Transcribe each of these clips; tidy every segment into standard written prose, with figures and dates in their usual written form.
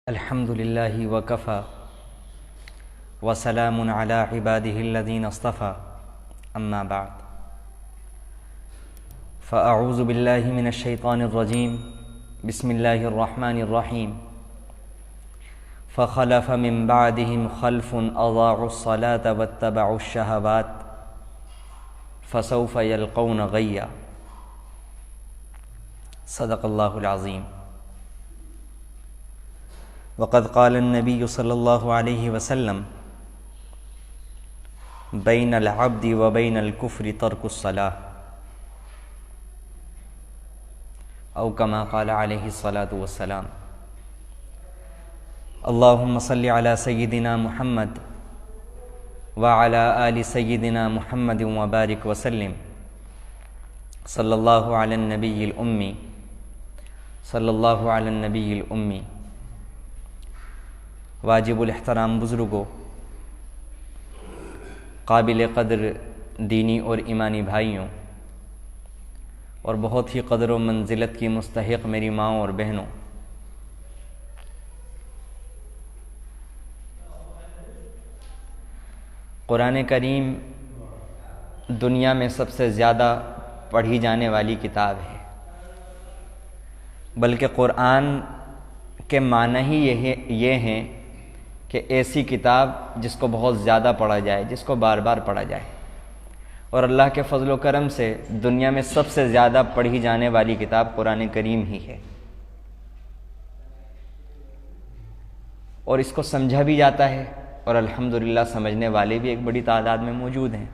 الحمد للہ وکفی وسلام علی عبادہ الذین اصطفی اما بعد فاعوذ باللہ من الشیطان الرجیم بسم اللہ الرحمن الرحیم فخلف من بعدهم خلف اضاعوا الصلاة واتبعوا الشہوات فسوف یلقون غیا۔ صدق اللہ العظیم۔ وقد قال النبی صلی اللہ علیہ وسلم بین العبد و بین الکفر ترک الصلاۃ، او کما قال علیہ الصلاۃ والسلام۔ اللہم صل علی سیدنا محمد وعلی آل سیدنا محمد وبارک وسلم۔ صلی اللہ علی النبی الامی، صلی اللہ علی النبی الامی۔ واجب الاحترام بزرگوں، قابل قدر دینی اور ایمانی بھائیوں، اور بہت ہی قدر و منزلت کی مستحق میری ماں اور بہنوں، قرآن کریم دنیا میں سب سے زیادہ پڑھی جانے والی کتاب ہے، بلکہ قرآن کے معنی ہی یہ ہیں کہ ایسی کتاب جس کو بہت زیادہ پڑھا جائے، جس کو بار بار پڑھا جائے، اور اللہ کے فضل و کرم سے دنیا میں سب سے زیادہ پڑھی جانے والی کتاب قرآن کریم ہی ہے، اور اس کو سمجھا بھی جاتا ہے، اور الحمدللہ سمجھنے والے بھی ایک بڑی تعداد میں موجود ہیں۔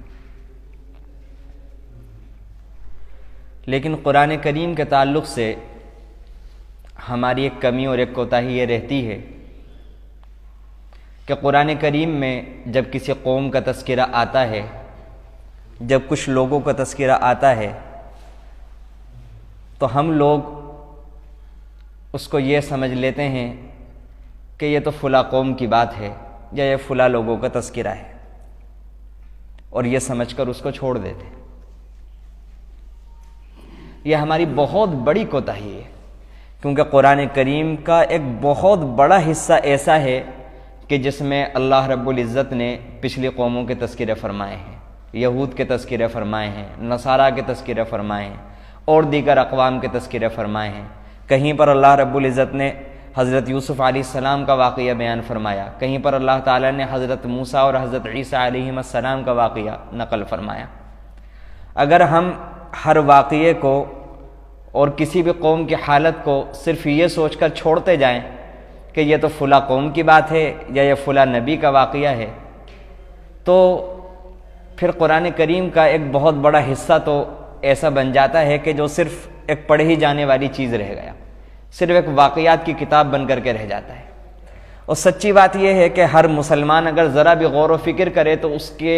لیکن قرآن کریم کے تعلق سے ہماری ایک کمی اور ایک کوتاہی یہ رہتی ہے کہ قرآن کریم میں جب کسی قوم کا تذکرہ آتا ہے، جب کچھ لوگوں کا تذکرہ آتا ہے، تو ہم لوگ اس کو یہ سمجھ لیتے ہیں کہ یہ تو فلاں قوم کی بات ہے یا یہ فلاں لوگوں کا تذکرہ ہے، اور یہ سمجھ کر اس کو چھوڑ دیتے۔ یہ ہماری بہت بڑی کوتاہی ہے، کیونکہ قرآن کریم کا ایک بہت بڑا حصہ ایسا ہے کہ جس میں اللہ رب العزت نے پچھلی قوموں کے تذکرے فرمائے ہیں، یہود کے تذکرے فرمائے ہیں، نصارہ کے تذکرے فرمائے ہیں، اور دیگر اقوام کے تذکرے فرمائے ہیں۔ کہیں پر اللہ رب العزت نے حضرت یوسف علیہ السلام کا واقعہ بیان فرمایا، کہیں پر اللہ تعالیٰ نے حضرت موسیٰ اور حضرت عیسیٰ علیہ السلام کا واقعہ نقل فرمایا۔ اگر ہم ہر واقعے کو اور کسی بھی قوم کی حالت کو صرف یہ سوچ کر چھوڑتے جائیں کہ یہ تو فلاں قوم کی بات ہے یا یہ فلاں نبی کا واقعہ ہے، تو پھر قرآن کریم کا ایک بہت بڑا حصہ تو ایسا بن جاتا ہے کہ جو صرف ایک پڑھی جانے والی چیز رہ گیا، صرف ایک واقعات کی کتاب بن کر کے رہ جاتا ہے۔ اور سچی بات یہ ہے کہ ہر مسلمان اگر ذرا بھی غور و فکر کرے تو اس کے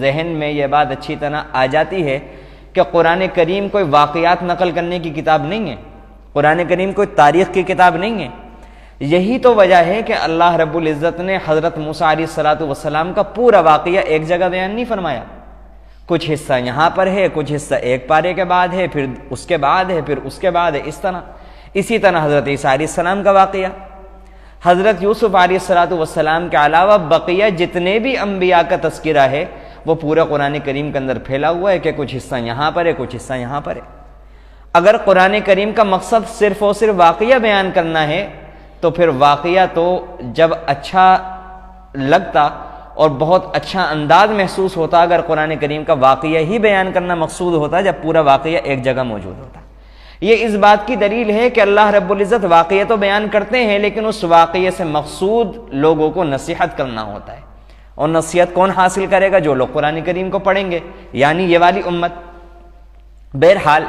ذہن میں یہ بات اچھی طرح آ جاتی ہے کہ قرآن کریم کوئی واقعات نقل کرنے کی کتاب نہیں ہے، قرآن کریم کوئی تاریخ کی کتاب نہیں ہے۔ یہی تو وجہ ہے کہ اللہ رب العزت نے حضرت موسیٰ علیہ السلام کا پورا واقعہ ایک جگہ بیان نہیں فرمایا، کچھ حصہ یہاں پر ہے، کچھ حصہ ایک پارے کے بعد ہے، پھر اس کے بعد ہے، پھر اس کے بعد ہے، اسی طرح حضرت عیسیٰ علیہ السلام کا واقعہ، حضرت یوسف علیہ السلام کے علاوہ بقیہ جتنے بھی انبیاء کا تذکرہ ہے وہ پورا قرآن کریم کے اندر پھیلا ہوا ہے کہ کچھ حصہ یہاں پر ہے، کچھ حصہ یہاں پر ہے۔ اگر قرآن کریم کا مقصد صرف اور صرف واقعہ بیان کرنا ہے تو پھر واقعہ تو جب اچھا لگتا اور بہت اچھا انداز محسوس ہوتا اگر قرآن کریم کا واقعہ ہی بیان کرنا مقصود ہوتا، جب پورا واقعہ ایک جگہ موجود ہوتا۔ یہ اس بات کی دلیل ہے کہ اللہ رب العزت واقعہ تو بیان کرتے ہیں، لیکن اس واقعے سے مقصود لوگوں کو نصیحت کرنا ہوتا ہے، اور نصیحت کون حاصل کرے گا؟ جو لوگ قرآن کریم کو پڑھیں گے، یعنی یہ والی امت۔ بہرحال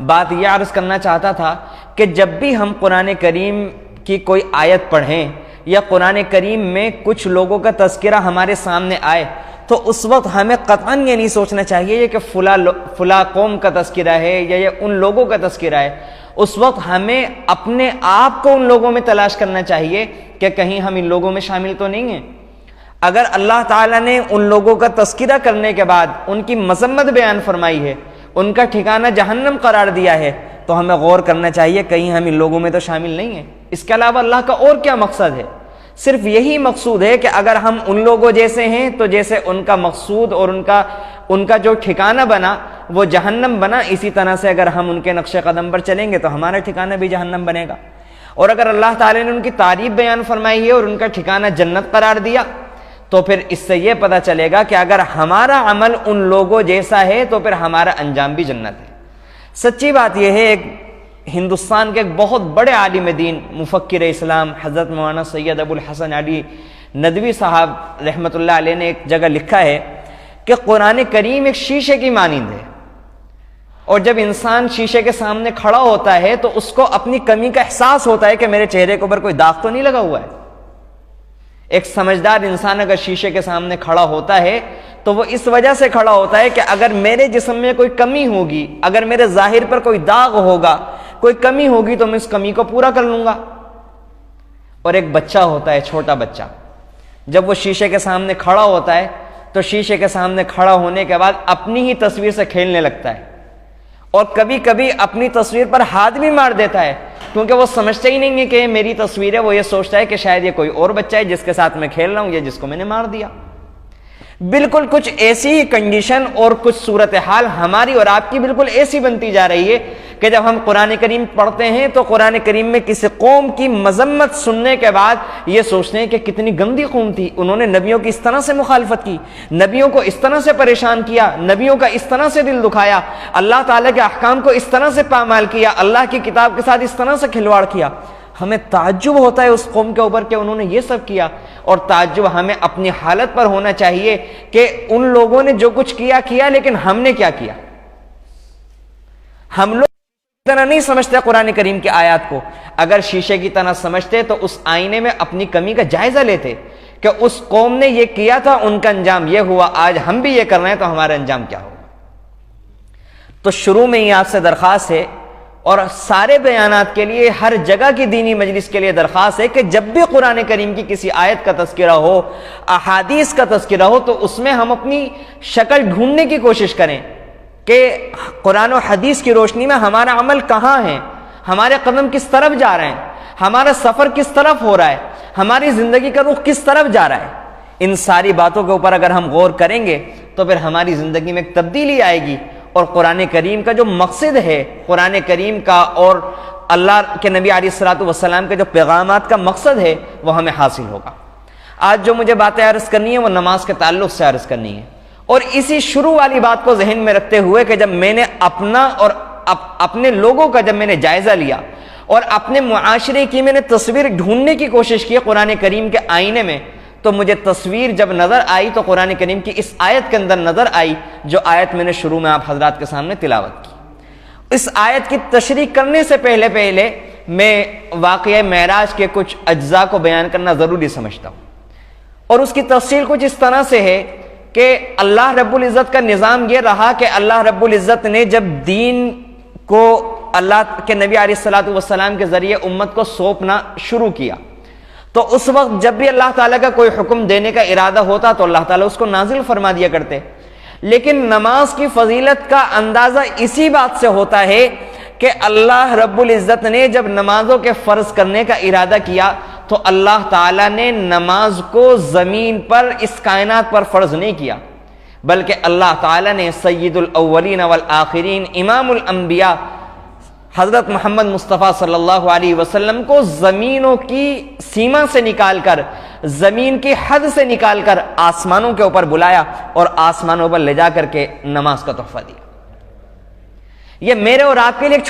بات یہ عرض کرنا چاہتا تھا کہ جب بھی ہم قرآن کریم کی کوئی آیت پڑھیں یا قرآن کریم میں کچھ لوگوں کا تذکرہ ہمارے سامنے آئے تو اس وقت ہمیں قطعاً یہ نہیں سوچنا چاہیے کہ فلاں قوم کا تذکرہ ہے یا یہ ان لوگوں کا تذکرہ ہے۔ اس وقت ہمیں اپنے آپ کو ان لوگوں میں تلاش کرنا چاہیے کہ کہیں ہم ان لوگوں میں شامل تو نہیں ہیں۔ اگر اللہ تعالیٰ نے ان لوگوں کا تذکرہ کرنے کے بعد ان کی مذمت بیان فرمائی ہے، ان کا ٹھکانہ جہنم قرار دیا ہے، تو تو ہمیں غور کرنا چاہیے کہیں ہم ان لوگوں میں تو شامل نہیں ہیں۔ اس کے علاوہ اللہ کا اور کیا مقصد ہے؟ صرف یہی مقصود ہے کہ اگر ہم ان لوگوں جیسے ہیں تو جیسے ان کا مقصود اور ان کا جو ٹھکانہ بنا وہ جہنم بنا، اسی طرح سے اگر ہم ان کے نقش قدم پر چلیں گے تو ہمارا ٹھکانہ بھی جہنم بنے گا۔ اور اگر اللہ تعالیٰ نے ان کی تعریف بیان فرمائی ہے اور ان کا ٹھکانہ جنت قرار دیا تو پھر اس سے یہ پتہ چلے گا کہ اگر ہمارا عمل ان لوگوں جیسا ہے تو پھر ہمارا انجام بھی جنت ہے۔ سچی بات یہ ہے، ایک ہندوستان کے ایک بہت بڑے عالم دین مفکر اسلام حضرت مولانا سید ابو الحسن علی ندوی صاحب رحمۃ اللہ علیہ نے ایک جگہ لکھا ہے کہ قرآن کریم ایک شیشے کی مانند ہے، اور جب انسان شیشے کے سامنے کھڑا ہوتا ہے تو اس کو اپنی کمی کا احساس ہوتا ہے کہ میرے چہرے کے اوپر کوئی داغ تو نہیں لگا ہوا ہے۔ ایک سمجھدار انسان اگر شیشے کے سامنے کھڑا ہوتا ہے تو وہ اس وجہ سے کھڑا ہوتا ہے کہ اگر میرے جسم میں کوئی کمی ہوگی، اگر میرے ظاہر پر کوئی داغ ہوگا، کوئی کمی ہوگی تو میں اس کمی کو پورا کر لوں گا۔ اور ایک بچہ ہوتا ہے، چھوٹا بچہ، جب وہ شیشے کے سامنے کھڑا ہوتا ہے تو شیشے کے سامنے کھڑا ہونے کے بعد اپنی ہی تصویر سے کھیلنے لگتا ہے، اور کبھی کبھی اپنی تصویر پر ہاتھ بھی مار دیتا ہے، کیونکہ وہ سمجھتا ہی نہیں ہے کہ یہ میری تصویر ہے۔ وہ یہ سوچتا ہے کہ شاید یہ کوئی اور بچہ ہے جس کے ساتھ میں کھیل رہا ہوں یا جس کو میں نے مار دیا۔ بالکل کچھ ایسی ہی کنڈیشن اور کچھ صورتحال ہماری اور آپ کی بالکل ایسی بنتی جا رہی ہے کہ جب ہم قرآن کریم پڑھتے ہیں تو قرآن کریم میں کسی قوم کی مذمت سننے کے بعد یہ سوچتے ہیں کہ کتنی گندی قوم تھی، انہوں نے نبیوں کی اس طرح سے مخالفت کی، نبیوں کو اس طرح سے پریشان کیا، نبیوں کا اس طرح سے دل دکھایا، اللہ تعالیٰ کے احکام کو اس طرح سے پامال کیا، اللہ کی کتاب کے ساتھ اس طرح سے کھلواڑ کیا۔ ہمیں تعجب ہوتا ہے اس قوم کے اوپر کہ انہوں نے یہ سب کیا، اور تعجب ہمیں اپنی حالت پر ہونا چاہیے کہ ان لوگوں نے جو کچھ کیا لیکن ہم نے کیا کیا۔ ہم لوگ طرح نہیں سمجھتے قرآن کریم کی آیات کو، اگر شیشے کی طرح سمجھتے تو اس آئینے میں اپنی کمی کا جائزہ لیتے کہ اس قوم نے یہ کیا تھا، ان کا انجام یہ ہوا، آج ہم بھی یہ کر رہے ہیں تو ہمارا انجام کیا ہوگا۔ تو شروع میں ہی آپ سے درخواست ہے، اور سارے بیانات کے لیے، ہر جگہ کی دینی مجلس کے لیے درخواست ہے کہ جب بھی قرآن کریم کی کسی آیت کا تذکرہ ہو، احادیث کا تذکرہ ہو، تو اس میں ہم اپنی شکل ڈھونڈنے کی کوشش کریں کہ قرآن و حدیث کی روشنی میں ہمارا عمل کہاں ہے، ہمارے قدم کس طرف جا رہے ہیں، ہمارا سفر کس طرف ہو رہا ہے، ہماری زندگی کا رخ کس طرف جا رہا ہے۔ ان ساری باتوں کے اوپر اگر ہم غور کریں گے تو پھر ہماری زندگی میں ایک تبدیلی آئے گی، اور قرآن کریم کا جو مقصد ہے، قرآن کریم کا اور اللہ کے نبی علیہ الصلوۃ والسلام کے جو پیغامات کا مقصد ہے وہ ہمیں حاصل ہوگا۔ آج جو مجھے باتیں عرض کرنی ہے وہ نماز کے تعلق سے عرض کرنی ہے، اور اسی شروع والی بات کو ذہن میں رکھتے ہوئے کہ جب میں نے اپنا اور اپنے لوگوں کا جب میں نے جائزہ لیا اور اپنے معاشرے کی میں نے تصویر ڈھونڈنے کی کوشش کی قرآن کریم کے آئینے میں، تو مجھے تصویر جب نظر آئی تو قرآن کریم کی اس آیت کے اندر نظر آئی، جو آیت میں نے شروع میں آپ حضرات کے سامنے تلاوت کی۔ اس آیت کی تشریح کرنے سے پہلے میں واقعہ معراج کے کچھ اجزاء کو بیان کرنا ضروری سمجھتا ہوں، اور اس کی تفصیل کچھ اس طرح سے ہے کہ اللہ رب العزت کا نظام یہ رہا کہ اللہ رب العزت نے جب دین کو اللہ کے نبی علیہ الصلوۃ والسلام کے ذریعے امت کو سونپنا شروع کیا، تو اس وقت جب بھی اللہ تعالیٰ کا کوئی حکم دینے کا ارادہ ہوتا تو اللہ تعالیٰ اس کو نازل فرما دیا کرتے۔ لیکن نماز کی فضیلت کا اندازہ اسی بات سے ہوتا ہے کہ اللہ رب العزت نے جب نمازوں کے فرض کرنے کا ارادہ کیا تو اللہ تعالیٰ نے نماز کو زمین پر، اس کائنات پر فرض نہیں کیا، بلکہ اللہ تعالیٰ نے سید الاولین والآخرین، امام الانبیاء حضرت محمد مصطفیٰ صلی اللہ علیہ وسلم کو زمینوں کی سیما سے نکال کر، زمین کی حد سے نکال کر آسمانوں کے اوپر بلایا اور آسمانوں پر لے جا کر کے نماز کا تحفہ دیا۔ یہ میرے اور آپ کے لیے ایک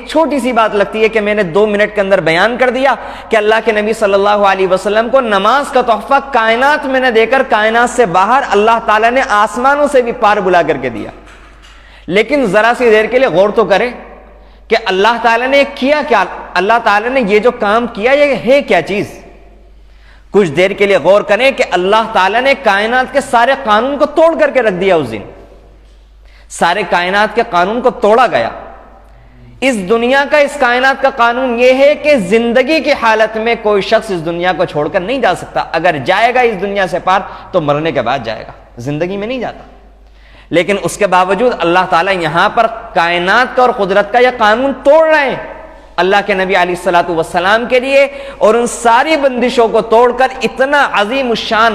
چھوٹی سی بات لگتی ہے کہ میں نے 2 منٹ کے اندر بیان کر دیا کہ اللہ کے نبی صلی اللہ علیہ وسلم کو نماز کا تحفہ کائنات میں نہ دے کر کائنات سے باہر اللہ تعالیٰ نے آسمانوں سے بھی پار بلا کر کے دیا۔ لیکن ذرا سی دیر کے لیے غور تو کریں کہ اللہ تعالیٰ نے کیا کیا، اللہ تعالیٰ نے یہ جو کام کیا یہ ہے کیا چیز۔ کچھ دیر کے لیے غور کریں کہ اللہ تعالیٰ نے کائنات کے سارے قانون کو توڑ کر کے رکھ دیا۔ اس دن سارے کائنات کے قانون کو توڑا گیا۔ اس دنیا کا، اس کائنات کا قانون یہ ہے کہ زندگی کی حالت میں کوئی شخص اس دنیا کو چھوڑ کر نہیں جا سکتا، اگر جائے گا اس دنیا سے پار تو مرنے کے بعد جائے گا، زندگی میں نہیں جاتا۔ لیکن اس کے باوجود اللہ تعالیٰ یہاں پر کائنات کا اور قدرت کا یہ قانون توڑ رہے ہیں اللہ کے نبی علیہ الصلوۃ والسلام کے لیے، اور ان ساری بندشوں کو توڑ کر اتنا عظیم الشان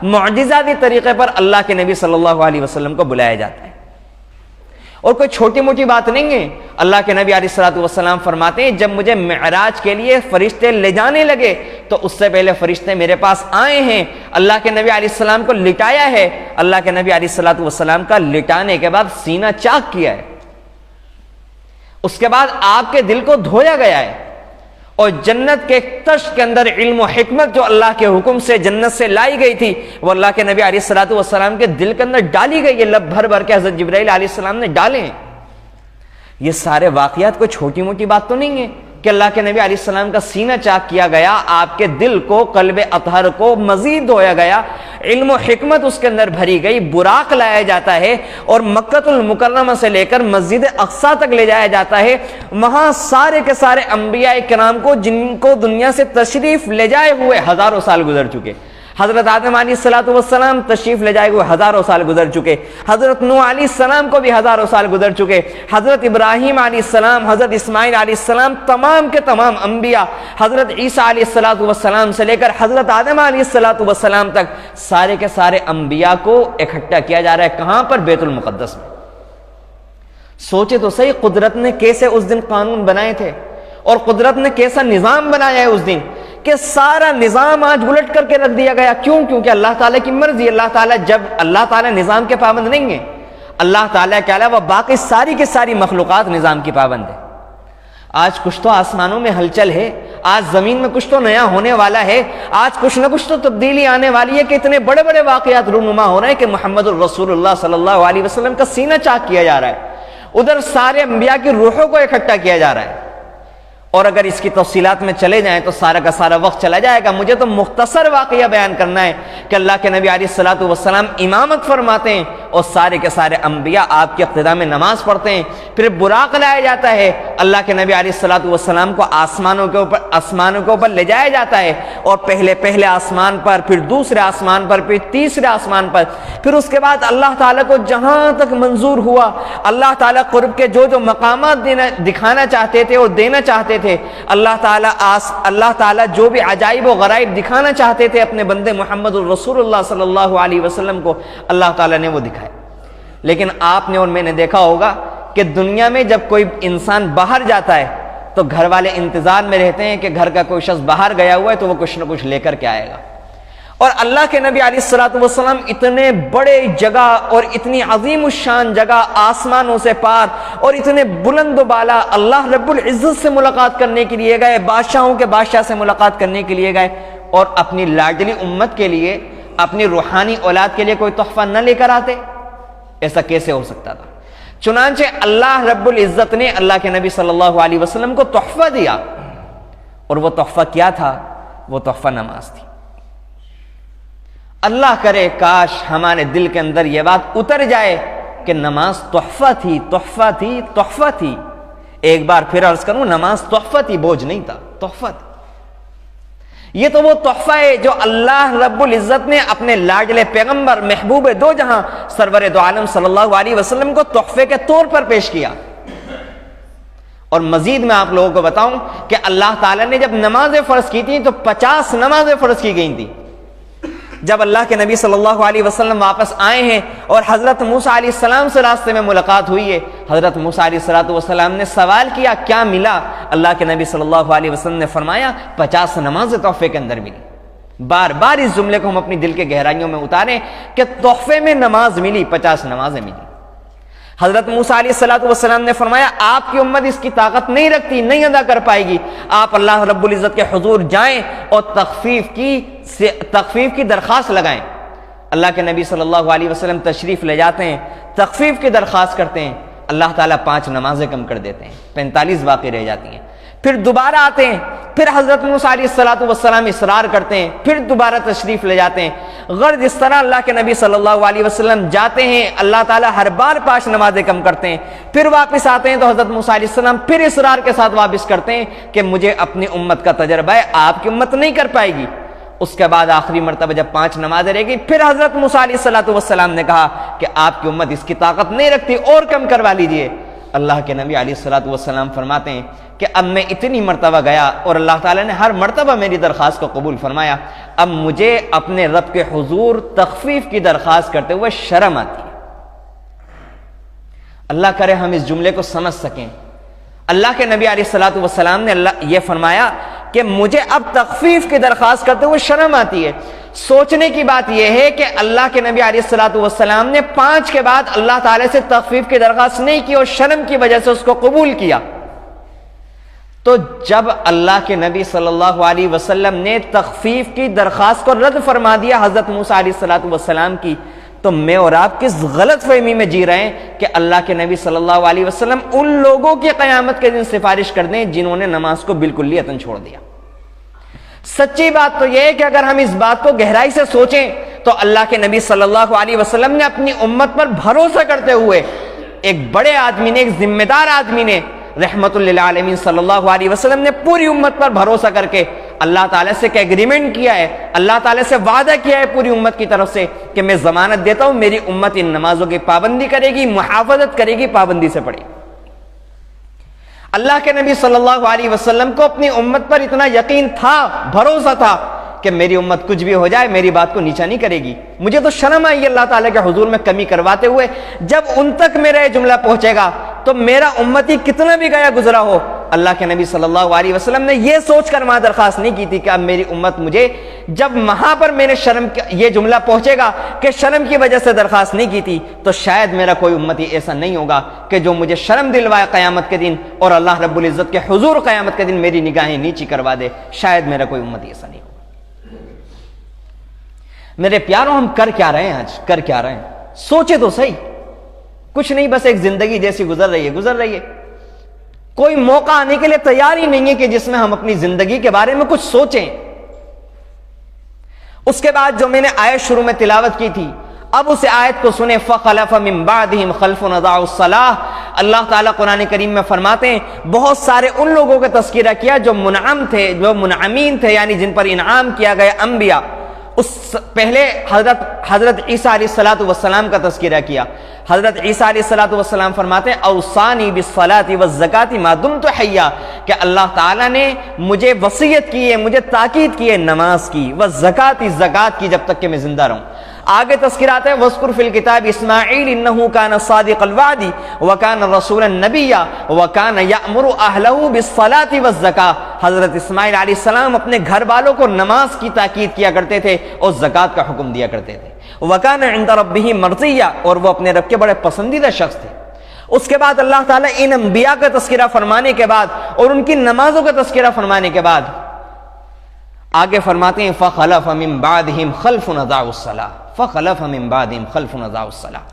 معجزاتی طریقے پر اللہ کے نبی صلی اللہ علیہ وسلم کو بلایا جاتا ہے۔ اور کوئی چھوٹی موٹی بات نہیں ہے۔ اللہ کے نبی علیہ الصلوۃ والسلام فرماتے ہیں جب مجھے معراج کے لیے فرشتے لے جانے لگے تو اس سے پہلے فرشتے میرے پاس آئے ہیں، اللہ کے نبی علیہ السلام کو لٹایا ہے، اللہ کے نبی علیہ الصلوۃ والسلام کا لٹانے کے بعد سینہ چاک کیا ہے، اس کے بعد آپ کے دل کو دھویا گیا ہے، اور جنت کے تشت کے اندر علم و حکمت جو اللہ کے حکم سے جنت سے لائی گئی تھی وہ اللہ کے نبی علیہ الصلوۃ والسلام کے دل کے اندر ڈالی گئی ہے، لب بھر بھر کے حضرت جبرائیل علیہ السلام نے ڈالے ہیں۔ یہ سارے واقعات کوئی چھوٹی موٹی بات تو نہیں ہے کہ اللہ کے نبی علیہ السلام کا سینہ چاک کیا گیا، آپ کے دل کو، قلب اطہر کو مزید دھویا گیا، علم و حکمت اس کے اندر بھری گئی، براق لایا جاتا ہے اور مکۃ المکرمہ سے لے کر مسجد اقصیٰ تک لے جایا جاتا ہے، وہاں سارے کے سارے انبیاء کرام کو جن کو دنیا سے تشریف لے جائے ہوئے ہزاروں سال گزر چکے، حضرت آدم علیہ الصلوۃ والسلام تشریف لے جائے ہوئے ہزاروں سال گزر چکے، حضرت نوح علیہ السلام کو بھی ہزاروں سال گزر چکے، حضرت ابراہیم علیہ السلام، حضرت اسماعیل علیہ السلام، تمام کے تمام انبیاء، حضرت عیسیٰ علیہ الصلوۃ والسلام سے لے کر حضرت آدم علیہ الصلوۃ والسلام تک سارے کے سارے انبیاء کو اکٹھا کیا جا رہا ہے کہاں پر؟ بیت المقدس میں۔ سوچے تو صحیح قدرت نے کیسے اس دن قانون بنائے تھے، اور قدرت نے کیسا نظام بنایا ہے اس دن کہ سارا نظام آج الٹ کر کے رکھ دیا گیا۔ کیوں؟ کیونکہ اللہ تعالیٰ کی مرضی۔ اللہ تعالیٰ نظام کے پابند نہیں ہے، اللہ تعالیٰ کے علاوہ باقی ساری کی ساری مخلوقات نظام کی پابند ہے۔ آج کچھ تو آسمانوں میں ہلچل ہے، آج زمین میں کچھ تو نیا ہونے والا ہے، آج کچھ نہ کچھ تو تبدیلی آنے والی ہے کہ اتنے بڑے بڑے واقعات رونما ہو رہے ہیں کہ محمد الرسول اللہ صلی اللہ علیہ وسلم کا سینہ چاک کیا جا رہا ہے، ادھر سارے انبیاء کی روحوں کو اکٹھا کیا جا رہا ہے۔ اور اگر اس کی تفصیلات میں چلے جائیں تو سارا کا سارا وقت چلا جائے گا، مجھے تو مختصر واقعہ بیان کرنا ہے کہ اللہ کے نبی علیہ الصلوۃ والسلام امامت فرماتے ہیں اور سارے کے سارے انبیاء آپ کی اقتداء میں نماز پڑھتے ہیں، پھر براق لایا جاتا ہے، اللہ کے نبی علیہ الصلوۃ والسلام کو آسمانوں کے اوپر لے جایا جاتا ہے، اور پہلے آسمان پر، پھر دوسرے آسمان پر، پھر تیسرے آسمان پر، پھر اس کے بعد اللہ تعالیٰ کو جہاں تک منظور ہوا اللہ تعالیٰ قرب کے جو مقامات دکھانا چاہتے تھے اور دینا چاہتے تھے، اللہ تعالیٰ جو بھی عجائب و غرائب دکھانا چاہتے تھے اپنے بندے محمد الرسول اللہ صلی اللہ علیہ وسلم کو، اللہ تعالیٰ نے وہ دکھائے۔ لیکن آپ نے اور میں نے دیکھا ہوگا کہ دنیا میں جب کوئی انسان باہر جاتا ہے تو گھر والے انتظار میں رہتے ہیں کہ گھر کا کوئی شخص باہر گیا ہوا ہے تو وہ کچھ نہ کچھ لے کر کے آئے گا، اور اللہ کے نبی علیہ الصلوۃ والسلام اتنے بڑے جگہ اور اتنی عظیم الشان جگہ آسمانوں سے پار اور اتنے بلند و بالا اللہ رب العزت سے ملاقات کرنے کے لیے گئے، بادشاہوں کے بادشاہ سے ملاقات کرنے کے لیے گئے، اور اپنی لاڈلی امت کے لیے، اپنی روحانی اولاد کے لیے کوئی تحفہ نہ لے کر آتے؟ ایسا کیسے ہو سکتا تھا؟ چنانچہ اللہ رب العزت نے اللہ کے نبی صلی اللہ علیہ وسلم کو تحفہ دیا، اور وہ تحفہ کیا تھا؟ وہ تحفہ نماز تھی۔ اللہ کرے کاش ہمارے دل کے اندر یہ بات اتر جائے کہ نماز تحفہ تھی، تحفہ تھی، تحفہ تھی۔ ایک بار پھر عرض کروں، نماز تحفہ تھی، بوجھ نہیں تھا، تحفہ تھی۔ یہ تو وہ تحفہ ہے جو اللہ رب العزت نے اپنے لاڈلے پیغمبر محبوب دو جہاں سرور دو عالم صلی اللہ علیہ وسلم کو تحفے کے طور پر پیش کیا۔ اور مزید میں آپ لوگوں کو بتاؤں کہ اللہ تعالیٰ نے جب نمازیں فرض کی تھی تو 50 نمازیں فرض کی گئی تھی۔ جب اللہ کے نبی صلی اللہ علیہ وسلم واپس آئے ہیں اور حضرت موسیٰ علیہ السلام سے راستے میں ملاقات ہوئی ہے، حضرت موسیٰ علیہ السلام نے سوال کیا کیا ملا؟ اللہ کے نبی صلی اللہ علیہ وسلم نے فرمایا 50 نمازیں تحفے کے اندر ملی۔ بار بار اس جملے کو ہم اپنی دل کے گہرائیوں میں اتاریں کہ تحفے میں نماز ملی، 50 نمازیں ملی۔ حضرت موسیٰ علیہ السلام نے فرمایا آپ کی امت اس کی طاقت نہیں رکھتی، نہیں ادا کر پائے گی، آپ اللہ رب العزت کے حضور جائیں اور تخفیف کی درخواست لگائیں۔ اللہ کے نبی صلی اللہ علیہ وسلم تشریف لے جاتے ہیں، تخفیف کی درخواست کرتے ہیں، اللہ تعالیٰ 5 نمازیں کم کر دیتے ہیں، 45 باقی رہ جاتی ہیں۔ پھر دوبارہ آتے ہیں، پھر حضرت موسیٰ علیہ السلام اصرار کرتے ہیں، پھر دوبارہ تشریف لے جاتے ہیں۔ غرض اس طرح اللہ کے نبی صلی اللہ علیہ وسلم جاتے ہیں، اللہ تعالیٰ ہر بار 5 نمازیں کم کرتے ہیں، پھر واپس آتے ہیں تو حضرت موسیٰ علیہ السلام پھر اصرار کے ساتھ واپس کرتے ہیں کہ مجھے اپنی امت کا تجربہ ہے، آپ کی امت نہیں کر پائے گی۔ اس کے بعد آخری مرتبہ جب 5 نمازیں رہ گئی، پھر حضرت موسیٰ علیہ السلام نے کہا کہ آپ کی امت اس کی طاقت نہیں رکھتی، اور کم کروا لیجئے۔ اللہ کے نبی علیہ السلام فرماتے ہیں کہ اب میں اتنی مرتبہ گیا اور اللہ تعالیٰ نے ہر مرتبہ میری درخواست کو قبول فرمایا، اب مجھے اپنے رب کے حضور تخفیف کی درخواست کرتے ہوئے شرم آتی ہے۔ اللہ کرے ہم اس جملے کو سمجھ سکیں۔ اللہ کے نبی علیہ السلام نے یہ فرمایا کہ مجھے اب تخفیف کی درخواست کرتے ہوئے شرم آتی ہے۔ سوچنے کی بات یہ ہے کہ اللہ کے نبی علیہ السلام نے 5 کے بعد اللہ تعالی سے تخفیف کی درخواست نہیں کی اور شرم کی وجہ سے اس کو قبول کیا۔ تو جب اللہ کے نبی صلی اللہ علیہ وسلم نے تخفیف کی درخواست کو رد فرما دیا حضرت موسیٰ علیہ السلام کی، تو میں اور آپ کس غلط فہمی میں جی رہے ہیں کہ اللہ کے نبی صلی اللہ علیہ وسلم ان لوگوں کی قیامت کے دن سفارش کر دیں جنہوں نے نماز کو بالکلیتاً چھوڑ دیا۔ سچی بات تو یہ ہے کہ اگر ہم اس بات کو گہرائی سے سوچیں تو اللہ کے نبی صلی اللہ علیہ وسلم نے اپنی امت پر بھروسہ کرتے ہوئے، ایک بڑے آدمی نے، ایک ذمہ دار آدمی نے، رحمت للعالمین صلی اللہ علیہ وسلم نے پوری امت پر بھروسہ کر کے اللہ تعالیٰ سے ایک ایگریمنٹ کیا ہے، اللہ تعالیٰ سے وعدہ کیا ہے پوری امت کی طرف سے کہ میں ضمانت دیتا ہوں میری امت ان نمازوں کی پابندی کرے گی، محافظت کرے گی، پابندی سے پڑھے گی۔ اللہ کے نبی صلی اللہ علیہ وسلم کو اپنی امت پر اتنا یقین تھا، بھروسہ تھا کہ میری امت کچھ بھی ہو جائے میری بات کو نیچا نہیں کرے گی۔ مجھے تو شرم آئی اللہ تعالیٰ کے حضور میں کمی کرواتے ہوئے، جب ان تک میرا یہ جملہ پہنچے گا تو میرا امتی کتنا بھی گیا گزرا ہو، اللہ کے نبی صلی اللہ علیہ وسلم نے یہ سوچ کر وہاں درخواست نہیں کی تھی کہ اب میری امت مجھے، جب وہاں پر میرے شرم یہ جملہ پہنچے گا کہ شرم کی وجہ سے درخواست نہیں کی تھی، تو شاید میرا کوئی امتی ایسا نہیں ہوگا کہ جو مجھے شرم دلوائے قیامت کے دن اور اللہ رب العزت کے حضور قیامت کے دن میری نگاہیں نیچی کروا دے، شاید میرا کوئی امتی ایسا نہیں ہوگا۔ میرے پیاروں، ہم کر کیا رہے ہیں آج؟ کر کیا رہے ہیں؟ سوچے تو صحیح۔ کچھ نہیں، بس ایک زندگی جیسی گزر رہی ہے، کوئی موقع آنے کے لیے تیار ہی نہیں ہے کہ جس میں ہم اپنی زندگی کے بارے میں کچھ سوچیں۔ اس کے بعد جو میں نے آیت شروع میں تلاوت کی تھی، اب اس آیت کو سنیں، فَخَلَفَ مِن بَعْدِهِمْ خَلْفٌ أَضَاعُوا الصَّلَاةَ۔ اللہ تعالیٰ قرآن کریم میں فرماتے ہیں بہت سارے ان لوگوں کا تذکرہ کیا جو منعم تھے، جو منعمین تھے، یعنی جن پر انعام کیا گیا، انبیاء۔ اس پہلے حضرت عیسیٰ علیہ السلام کا تذکرہ کیا۔ حضرت عیسیٰ علیہ السلام فرماتے ہیں اوصانی بالصلاۃ والزکاۃ ما دمت حیا، کہ اللہ تعالیٰ نے مجھے وصیت کی ہے، مجھے تاکید کی ہے نماز کی، والزکاۃ، زکات کی، جب تک کہ میں زندہ رہوں۔ آگے تذکرہ آتا ہے وَاذْكُرْ فِي الْكِتَابِ إِسْمَاعِيلَ إِنَّهُ كَانَ صَادِقَ الْوَعْدِ وَكَانَ رَسُولًا نَبِيًّا وَكَانَ يَأْمُرُ أَهْلَهُ بِالصَّلَاةِ وَالزَّكَاةِ۔ حضرت اسماعیل علیہ السلام اپنے گھر والوں کو نماز کی تاکید کیا کرتے تھے اور زکات کا حکم دیا کرتے تھے۔ وَكَانَ عِندَ رَبِّهِ مَرْضِيًّا، اور وہ اپنے رب کے بڑے پسندیدہ شخص تھے۔ اس کے بعد اللہ تعالیٰ ان انبیاء کا تذکرہ فرمانے کے بعد اور ان کی نمازوں کا تذکرہ فرمانے کے بعد آگے فرماتے ہیں فَخَلَفَ مِن بَعْدِهِمْ خَلْفٌ أَضَاعُوا الصَّلَاةَ فَخَلَفَ مِن بَعْدِهِمْ خَلْفٌ أَضَاعُوا الصَّلَاةَ۔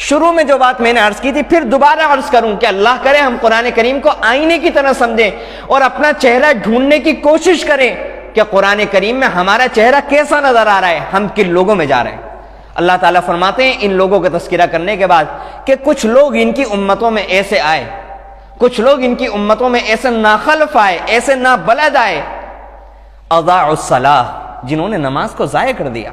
شروع میں جو بات میں نے عرض کی تھی پھر دوبارہ عرض کروں کہ اللہ کرے ہم قرآن کریم کو آئینے کی طرح سمجھیں اور اپنا چہرہ ڈھونڈنے کی کوشش کریں کہ قرآن کریم میں ہمارا چہرہ کیسا نظر آ رہا ہے، ہم کن لوگوں میں جا رہے ہیں۔ اللہ تعالیٰ فرماتے ہیں ان لوگوں کا تذکرہ کرنے کے بعد کہ کچھ لوگ ان کی امتوں میں ایسے آئے، کچھ لوگ ان کی امتوں میں ایسے ناخلف آئے، ایسے نابلد آئے، اضاعوا الصلاۃ، جنہوں نے نماز کو ضائع کر دیا،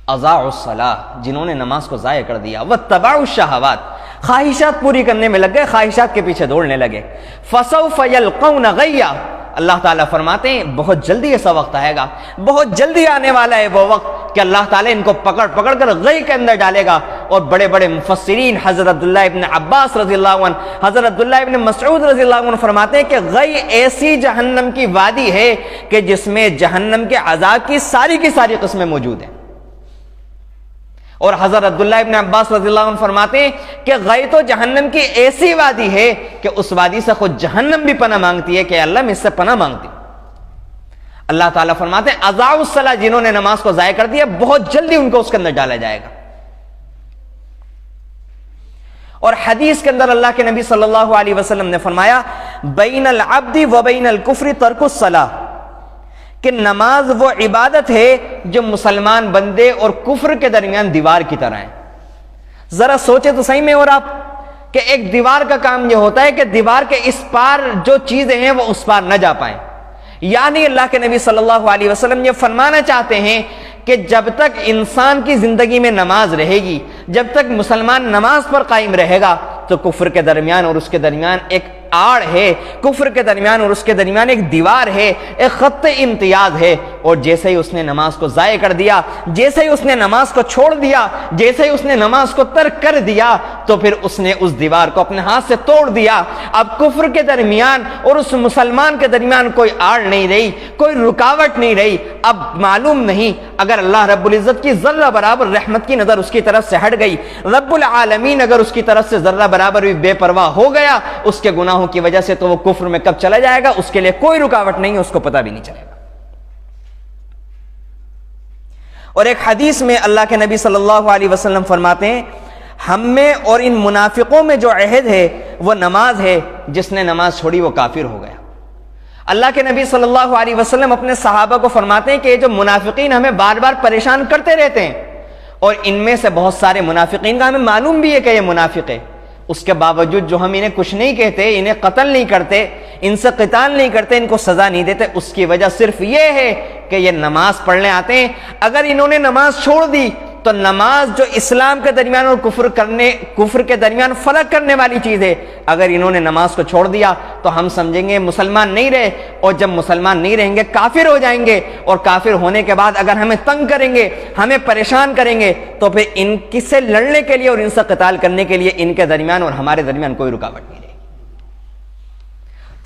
اضاعوا الصلاۃ، جنہوں نے نماز کو ضائع کر دیا، واتبعوا الشہوات، خواہشات پوری کرنے میں لگ گئے، خواہشات کے پیچھے دوڑنے لگے، فسوف یلقون غیا۔ اللہ تعالیٰ فرماتے ہیں بہت جلدی ایسا وقت آئے گا، بہت جلدی آنے والا ہے وہ وقت کہ اللہ تعالیٰ ان کو پکڑ پکڑ کر غی کے اندر ڈالے گا۔ اور بڑے بڑے مفسرین حضرت عبداللہ ابن عباس رضی اللہ عنہ، حضرت عبداللہ ابن مسعود رضی اللہ عنہ فرماتے ہیں کہ غی ایسی جہنم کی وادی ہے کہ جس میں جہنم کے عذاب کی ساری قسمیں موجود ہیں۔ اور حضرت عبداللہ ابن عباس رضی اللہ عنہ فرماتے ہیں کہ غی تو جہنم کی ایسی وادی ہے کہ اس وادی سے خود جہنم بھی پناہ مانگتی ہے کہ اللہ میں اس سے پناہ مانگتی ہوں۔ اللہ تعالیٰ فرماتے ہیں اضاعوا الصلاۃ، جنہوں نے نماز کو ضائع کر دیا بہت جلدی ان کو اس کے اندر ڈالا جائے گا۔ اور حدیث کے اندر اللہ کے نبی صلی اللہ علیہ وسلم نے فرمایا بین العبد و بین الکفر ترک الصلاۃ، کہ نماز وہ عبادت ہے جو مسلمان بندے اور کفر کے درمیان دیوار کی طرح ہے۔ ذرا سوچے تو صحیح میں اور آپ کہ ایک دیوار کا کام یہ ہوتا ہے کہ دیوار کے اس پار جو چیزیں ہیں وہ اس پار نہ جا پائیں، یعنی اللہ کے نبی صلی اللہ علیہ وسلم یہ فرمانا چاہتے ہیں کہ جب تک انسان کی زندگی میں نماز رہے گی، جب تک مسلمان نماز پر قائم رہے گا، تو کفر کے درمیان اور اس کے درمیان ایک آڑ ہے، کفر کے درمیان اور اس کے درمیان ایک دیوار ہے، ایک خط امتیاز ہے۔ اور جیسے ہی اس نے نماز کو ضائع کر دیا، جیسے ہی اس نے نماز کو چھوڑ دیا، جیسے ہی اس نے نماز کو ترک کر دیا، تو پھر اس نے اس دیوار کو اپنے ہاتھ سے توڑ دیا۔ اب کفر کے درمیان اور اس مسلمان کے درمیان کوئی آڑ نہیں رہی، کوئی رکاوٹ نہیں رہی۔ اب معلوم نہیں، اگر اللہ رب العزت کی ذرہ برابر رحمت کی نظر اس کی طرف سے ہٹ گئی، رب العالمین اگر اس کی طرف سے ذرہ برابر بھی بے پرواہ ہو گیا اس کے گناہوں کی وجہ سے، تو وہ کفر میں کب چلا جائے گا اس کے لیے کوئی رکاوٹ نہیں ہے، اس کو پتہ بھی نہیں چلے گا۔ اور ایک حدیث میں اللہ کے نبی صلی اللہ علیہ وسلم فرماتے ہیں، ہم میں اور ان منافقوں میں جو عہد ہے وہ نماز ہے، جس نے نماز چھوڑی وہ کافر ہو گیا۔ اللہ کے نبی صلی اللہ علیہ وسلم اپنے صحابہ کو فرماتے ہیں کہ یہ جو منافقین ہمیں بار بار پریشان کرتے رہتے ہیں، اور ان میں سے بہت سارے منافقین کا ہمیں معلوم بھی ہے کہ یہ منافق ہے، اس کے باوجود جو ہم انہیں کچھ نہیں کہتے، انہیں قتل نہیں کرتے، ان سے قتال نہیں کرتے، ان کو سزا نہیں دیتے، اس کی وجہ صرف یہ ہے کہ یہ نماز پڑھنے آتے ہیں۔ اگر انہوں نے نماز چھوڑ دی تو نماز جو اسلام کے درمیان اور کفر کے درمیان فرق کرنے والی چیز ہے، اگر انہوں نے نماز کو چھوڑ دیا تو ہم سمجھیں گے مسلمان نہیں رہے، اور جب مسلمان نہیں رہیں گے کافر ہو جائیں گے، اور کافر ہونے کے بعد اگر ہمیں تنگ کریں گے، ہمیں پریشان کریں گے، تو پھر ان سے لڑنے کے لیے اور ان سے قتال کرنے کے لیے ان کے درمیان اور ہمارے درمیان کوئی رکاوٹ نہیں رہے گی۔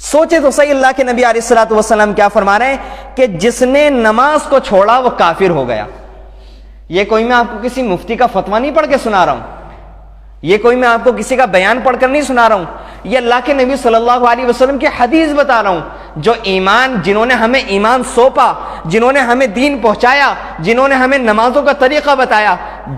سوچے تو صحیح، اللہ کے نبی علیہ الصلوۃ والسلام کیا فرما رہے ہیں کہ جس نے نماز کو چھوڑا وہ کافر ہو گیا۔ یہ کوئی میں آپ کو کسی مفتی کا فتویٰ نہیں پڑھ کے سنا رہا ہوں، یہ کوئی میں آپ کو کسی کا بیان پڑھ کر نہیں سنا رہا ہوں، یہ اللہ کے نبی صلی اللہ علیہ وسلم کی حدیث بتا رہا ہوں۔ جو ایمان، جنہوں نے ہمیں ایمان سونپا، جنہوں نے ہمیں دین پہنچایا، جنہوں نے ہمیں نمازوں کا طریقہ بتایا،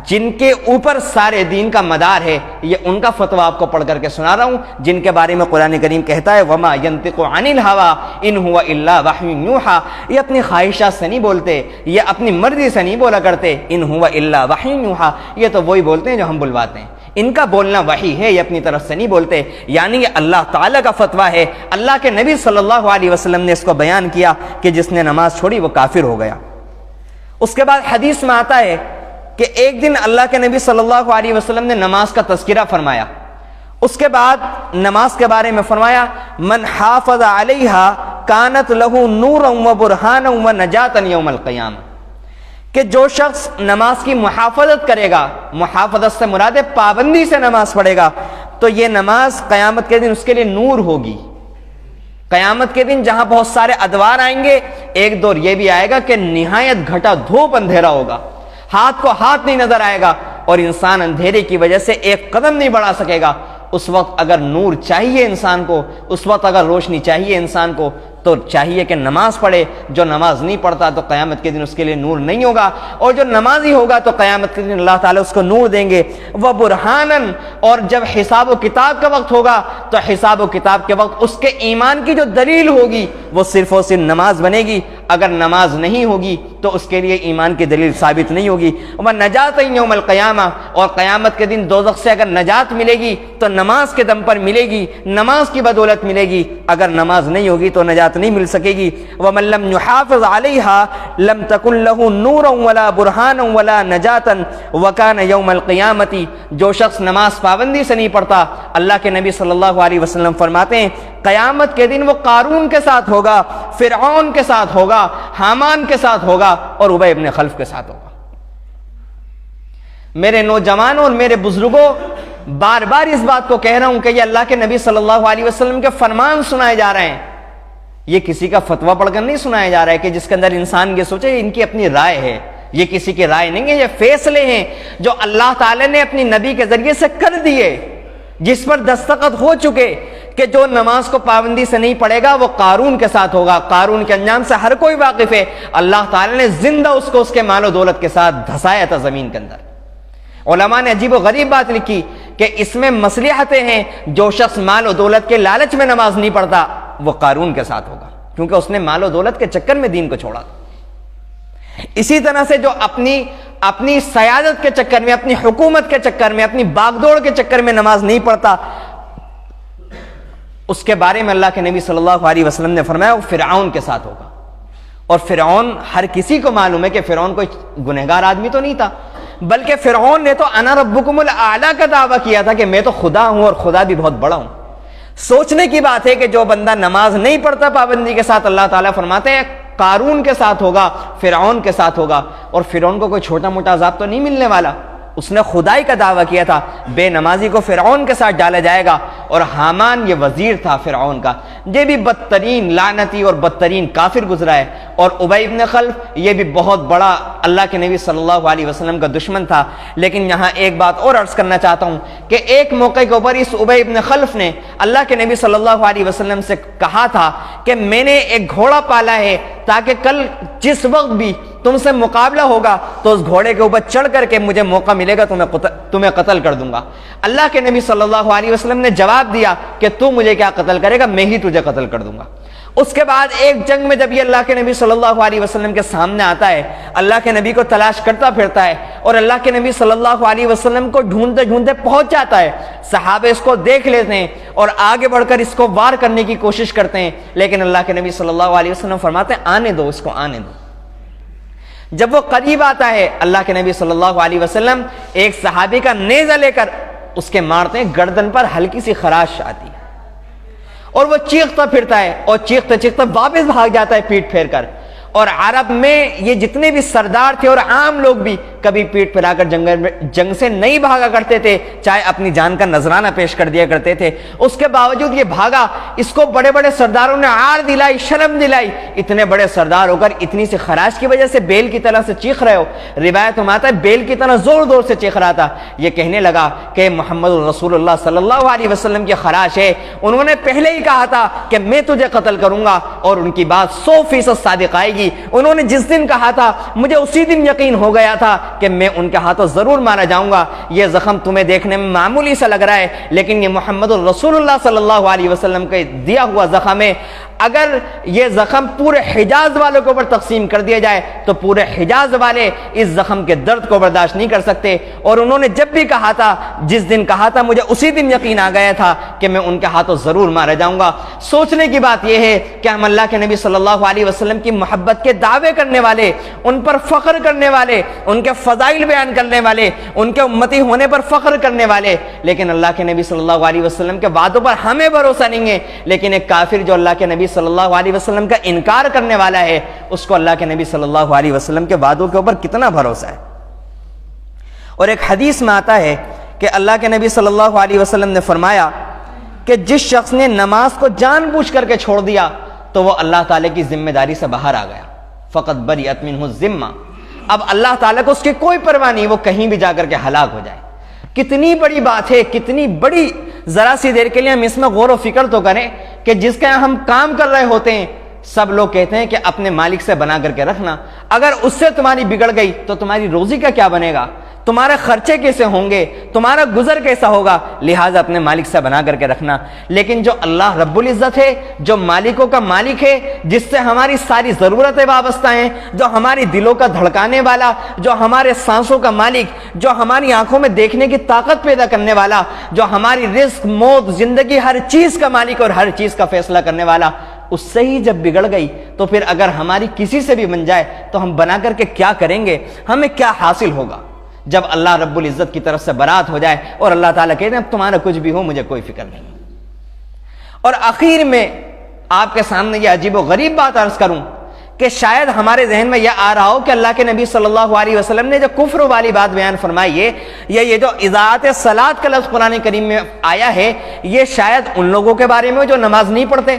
جن کے اوپر سارے دین کا مدار ہے، یہ ان کا فتویٰ آپ کو پڑھ کر کے سنا رہا ہوں، جن کے بارے میں قرآن کریم کہتا ہے وَمَا يَنطِقُ عَنِ الْهَوَىٰ إِنْ هُوَ إِلَّا وَحْيٌ يُوحَىٰ۔ یہ اپنی خواہشات سے نہیں بولتے، یہ اپنی مرضی سے نہیں بولا کرتے، إِنْ هُوَ إِلَّا وَحْيٌ يُوحَىٰ، یہ تو وہی بولتے ہیں جو ہم بلواتے ہیں، ان کا بولنا وحی ہے، یہ اپنی طرف سے نہیں بولتے۔ یعنی یہ اللہ تعالیٰ کا فتویٰ ہے، اللہ کے نبی صلی اللہ علیہ وسلم نے اس کو بیان کیا کہ جس نے نماز چھوڑی وہ کافر ہو گیا۔ اس کے بعد حدیث میں آتا ہے کہ ایک دن اللہ کے نبی صلی اللہ علیہ وسلم نے نماز کا تذکرہ فرمایا، اس کے بعد نماز کے بارے میں فرمایا من حافظ علیہا کانت لہ نورا و برہانا و نجاتا یوم القیامہ، کہ جو شخص نماز کی محافظت کرے گا، محافظت سے مراد ہے پابندی سے نماز پڑھے گا، تو یہ نماز قیامت کے دن اس کے لیے نور ہوگی۔ قیامت کے دن جہاں بہت سارے ادوار آئیں گے، ایک دور یہ بھی آئے گا کہ نہایت گھٹا دھوپ اندھیرا ہوگا، ہاتھ کو ہاتھ نہیں نظر آئے گا، اور انسان اندھیرے کی وجہ سے ایک قدم نہیں بڑھا سکے گا۔ اس وقت اگر نور چاہیے انسان کو، اس وقت اگر روشنی چاہیے انسان کو، تو چاہیے کہ نماز پڑھے۔ جو نماز نہیں پڑھتا تو قیامت کے دن اس کے لیے نور نہیں ہوگا، اور جو نمازی ہوگا تو قیامت کے دن اللہ تعالیٰ اس کو نور دیں گے۔ وہ برہانن، اور جب حساب و کتاب کا وقت ہوگا تو حساب و کتاب کے وقت اس کے ایمان کی جو دلیل ہوگی وہ صرف اور صرف نماز بنے گی، اگر نماز نہیں ہوگی تو اس کے لیے ایمان کی دلیل ثابت نہیں ہوگی۔ وہ نجات یوم القیامہ، اور قیامت کے دن دوزخ سے اگر نجات ملے گی تو نماز کے دم پر ملے گی، نماز کی بدولت ملے گی، اگر نماز نہیں ہوگی تو نجات نہیں مل سکے گی۔ وَمَن لَّمْ يُحَافِظْ عَلَيْهَا لَمْ تَكُن لَّهُ نُورًا وَلَا بُرْهَانًا وَلَا نَجَاةً وَكَانَ يَوْمَ الْقِيَامَةِ، جو شخص نماز پابندی سے نہیں پڑھتا، اللہ کے نبی صلی اللہ علیہ وسلم فرماتے ہیں قیامت کے دن وہ قارون کے ساتھ ہوگا، فرعون کے ساتھ ہوگا، حامان کے ساتھ ہوگا، اور ابی ابن خلف کے ساتھ ہوگا۔ میرے نوجوانوں اور میرے بزرگوں، بار بار اس بات کو کہہ رہا ہوں کہ یہ اللہ کے نبی صلی اللہ علیہ وسلم کے فرمان سنائے جا رہے ہیں، یہ کسی کا فتویٰ پڑھ کر نہیں سنایا جا رہا ہے کہ جس کے اندر انسان یہ سوچے ان کی اپنی رائے ہے، یہ کسی کی رائے نہیں ہے، یہ فیصلے ہیں جو اللہ تعالی نے اپنی نبی کے ذریعے سے کر دیے، جس پر دستخط ہو چکے کہ جو نماز کو پابندی سے نہیں پڑھے گا وہ قارون کے ساتھ ہوگا۔ قارون کے انجام سے ہر کوئی واقف ہے، اللہ تعالی نے زندہ اس کو اس کے مال و دولت کے ساتھ دھسایا تھا زمین کے اندر۔ علماء نے عجیب و غریب بات لکھی کہ اس میں مصلحتیں ہیں، جو شخص مال و دولت کے لالچ میں نماز نہیں پڑھتا وہ قارون کے ساتھ ہوگا، کیونکہ اس نے مال و دولت کے چکر میں دین کو چھوڑا تھا۔ اسی طرح سے جو اپنی سیادت کے چکر میں، اپنی حکومت کے چکر میں، اپنی باغ دوڑ کے چکر میں نماز نہیں پڑھتا، اس کے بارے میں اللہ کے نبی صلی اللہ علیہ وسلم نے فرمایا وہ فرعون کے ساتھ ہوگا۔ اور فرعون ہر کسی کو معلوم ہے کہ فرعون کوئی گنہگار آدمی تو نہیں تھا، بلکہ فرعون نے تو انا ربکم الاعلی کا دعویٰ کیا تھا کہ میں تو خدا ہوں اور خدا بھی بہت بڑا ہوں۔ سوچنے کی بات ہے کہ جو بندہ نماز نہیں پڑھتا پابندی کے ساتھ، اللہ تعالیٰ فرماتے ہیں قارون کے ساتھ ہوگا، فرعون کے ساتھ ہوگا، اور فرعون کو کوئی چھوٹا موٹا عذاب تو نہیں ملنے والا، اس نے خدائی کا دعویٰ کیا تھا۔ بے نمازی کو فرعون کے ساتھ ڈالا جائے گا، اور حامان یہ وزیر تھا فرعون کا، یہ بھی بدترین لعنتی اور بدترین کافر گزرا ہے، اور ابی بن خلف یہ بھی بہت بڑا اللہ کے نبی صلی اللہ علیہ وسلم کا دشمن تھا۔ لیکن یہاں ایک بات اور عرض کرنا چاہتا ہوں کہ ایک موقع کے اوپر اس ابی بن خلف نے اللہ کے نبی صلی اللہ علیہ وسلم سے کہا تھا کہ میں نے ایک گھوڑا پالا ہے تاکہ کل جس وقت بھی تم سے مقابلہ ہوگا تو اس گھوڑے کے اوپر چڑھ کر کے مجھے موقع ملے گا تمہیں قتل کر دوں گا۔ اللہ کے نبی صلی اللہ علیہ وسلم نے جواب دیا کہ تو مجھے کیا قتل کرے گا، میں ہی تجھے قتل کر دوں گا۔ اس کے بعد ایک جنگ میں جب یہ اللہ کے نبی صلی اللہ علیہ وسلم کے سامنے آتا ہے، اللہ کے نبی کو تلاش کرتا پھرتا ہے، اور اللہ کے نبی صلی اللہ علیہ وسلم کو ڈھونڈتے ڈھونڈتے پہنچ جاتا ہے۔ صحابہ اس کو دیکھ لیتے ہیں اور آگے بڑھ کر اس کو وار کرنے کی کوشش کرتے ہیں، لیکن اللہ کے نبی صلی اللہ علیہ وسلم فرماتے ہیں آنے دو اس کو، آنے دو۔ جب وہ قریب آتا ہے، اللہ کے نبی صلی اللہ علیہ وسلم ایک صحابی کا نیزہ لے کر اس کے مارتے ہیں، گردن پر ہلکی سی خراش آتی ہے، اور وہ چیختا پھرتا ہے، اور چیختے چیختے واپس بھاگ جاتا ہے پیٹ پھیر کر۔ اور عرب میں یہ جتنے بھی سردار تھے اور عام لوگ بھی کبھی پیٹ پھیلا کر جنگ سے نہیں بھاگا کرتے تھے، چاہے اپنی جان کا نذرانہ پیش کر دیا کرتے تھے۔ اس کے باوجود یہ بھاگا، اس کو بڑے بڑے سرداروں نے عار دلائی، شرم دلائی، اتنے بڑے سردار ہو کر اتنی سی خراش کی وجہ سے بیل کی طرح سے چیخ رہے ہو۔ روایت میں آتا ہے بیل کی طرح زور زور سے چیخ رہا تھا۔ یہ کہنے لگا کہ محمد رسول اللہ صلی اللہ علیہ وسلم کی خراش ہے، انہوں نے پہلے ہی کہا تھا کہ میں تجھے قتل کروں گا، اور ان کی بات 100% صادق آئے گی۔ انہوں نے جس دن کہا تھا مجھے اسی دن یقین ہو گیا تھا کہ میں ان کے ہاتھوں ضرور مارا جاؤں گا۔ یہ زخم تمہیں دیکھنے میں معمولی سا لگ رہا ہے، لیکن یہ محمد الرسول اللہ صلی اللہ علیہ وسلم کا دیا ہوا زخم ہے۔ اگر یہ زخم پورے حجاز والوں کے اوپر تقسیم کر دیا جائے تو پورے حجاز والے اس زخم کے درد کو برداشت نہیں کر سکتے۔ اور انہوں نے جب بھی کہا تھا، جس دن کہا تھا، مجھے اسی دن یقین آ گیا تھا کہ میں ان کے ہاتھوں ضرور مارا جاؤں گا۔ سوچنے کی بات یہ ہے کہ ہم اللہ کے نبی صلی اللہ علیہ وسلم کی محبت کے دعوے کرنے والے، ان پر فخر کرنے والے، ان کے فضائل بیان کرنے والے، ان کے امتی ہونے پر فخر کرنے والے، لیکن اللہ کے نبی صلی اللہ علیہ وسلم کے وعدوں پر ہمیں بھروسہ نہیں ہے۔ لیکن ایک کافر جو اللہ کے نبی صلی اللہ علیہ وسلم کا انکار کرنے والا ہے، اس کو اللہ کے نبی صلی اللہ علیہ وسلم کے وعدوں کے اوپر کتنا بھروسہ ہے۔ اور ایک حدیث میں آتا ہے کہ اللہ کے نبی صلی اللہ علیہ وسلم نے فرمایا کہ جس شخص نے نماز کو جان بوجھ کر کے چھوڑ دیا تو وہ اللہ تعالیٰ کی ذمہ داری سے باہر آ گیا۔ فقط بریئت منہ الذمہ، اب اللہ تعالیٰ کو اس کی کوئی پرواہ نہیں، وہ کہیں بھی جا کر کے ہلاک ہو جائے۔ کتنی بڑی بات ہے، کتنی بڑی، ذرا سی دیر کے لیے ہم اس میں غور و فکر تو کریں کہ جس کا ہم کام کر رہے ہوتے ہیں، سب لوگ کہتے ہیں کہ اپنے مالک سے بنا کر کے رکھنا، اگر اس سے تمہاری بگڑ گئی تو تمہاری روزی کا کیا بنے گا، تمہارے خرچے کیسے ہوں گے، تمہارا گزر کیسا ہوگا، لہٰذا اپنے مالک سے بنا کر کے رکھنا۔ لیکن جو اللہ رب العزت ہے، جو مالکوں کا مالک ہے، جس سے ہماری ساری ضرورتیں وابستہ ہیں، جو ہماری دلوں کا دھڑکانے والا، جو ہمارے سانسوں کا مالک، جو ہماری آنکھوں میں دیکھنے کی طاقت پیدا کرنے والا، جو ہماری رزق، موت، زندگی، ہر چیز کا مالک اور ہر چیز کا فیصلہ کرنے والا، اس سے ہی جب بگڑ گئی تو پھر اگر ہماری کسی سے بھی بن جائے تو ہم بنا کر کے کیا کریں گے، ہمیں کیا حاصل ہوگا؟ جب اللہ رب العزت کی طرف سے برات ہو جائے اور اللہ تعالیٰ کہتے ہیں اب تمہارا کچھ بھی ہو مجھے کوئی فکر نہیں۔ اور آخر میں آپ کے سامنے یہ عجیب و غریب بات عرض کروں کہ شاید ہمارے ذہن میں یہ آ رہا ہو کہ اللہ کے نبی صلی اللہ علیہ وسلم نے جو کفر والی بات بیان فرمائی ہے، یہ جو اضاعت صلاۃ کا لفظ قرآن کریم میں آیا ہے، یہ شاید ان لوگوں کے بارے میں جو نماز نہیں پڑھتے۔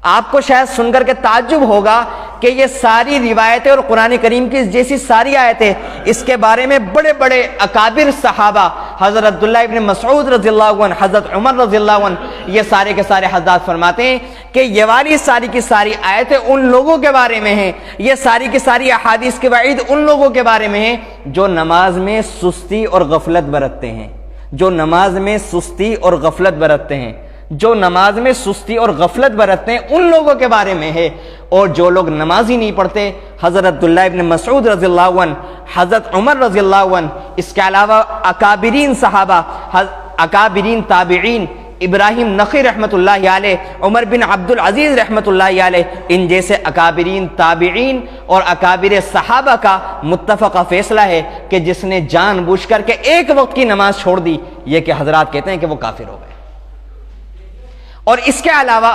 آپ کو شاید سن کر کے تعجب ہوگا کہ یہ ساری روایتیں اور قرآن کریم کی جیسی ساری آیتیں، اس کے بارے میں بڑے بڑے اکابر صحابہ، حضرت عبداللہ ابن مسعود رضی اللہ عنہ، حضرت عمر رضی اللہ عنہ، یہ سارے کے سارے حضرات فرماتے ہیں کہ یہ والی ساری کی ساری آیتیں ان لوگوں کے بارے میں ہیں، یہ ساری کی ساری احادیث کی وعید ان لوگوں کے بارے میں ہیں جو نماز میں سستی اور غفلت برتتے ہیں، جو نماز میں سستی اور غفلت برتتے ہیں، جو نماز میں سستی اور غفلت برتتے ہیں ان لوگوں کے بارے میں ہے۔ اور جو لوگ نماز ہی نہیں پڑھتے، حضرت عبداللہ ابن مسعود رضی اللہ عنہ، حضرت عمر رضی اللہ عنہ، اس کے علاوہ اکابرین صحابہ، اکابرین تابعین، ابراہیم نخعی رحمۃ اللہ علیہ، عمر بن عبد العزیز رحمۃ اللہ علیہ، ان جیسے اکابرین تابعین اور اکابر صحابہ کا متفقہ فیصلہ ہے کہ جس نے جان بوجھ کر کے ایک وقت کی نماز چھوڑ دی، یہ کہ حضرات کہتے ہیں کہ وہ کافر ہو گئے۔ اور اس کے علاوہ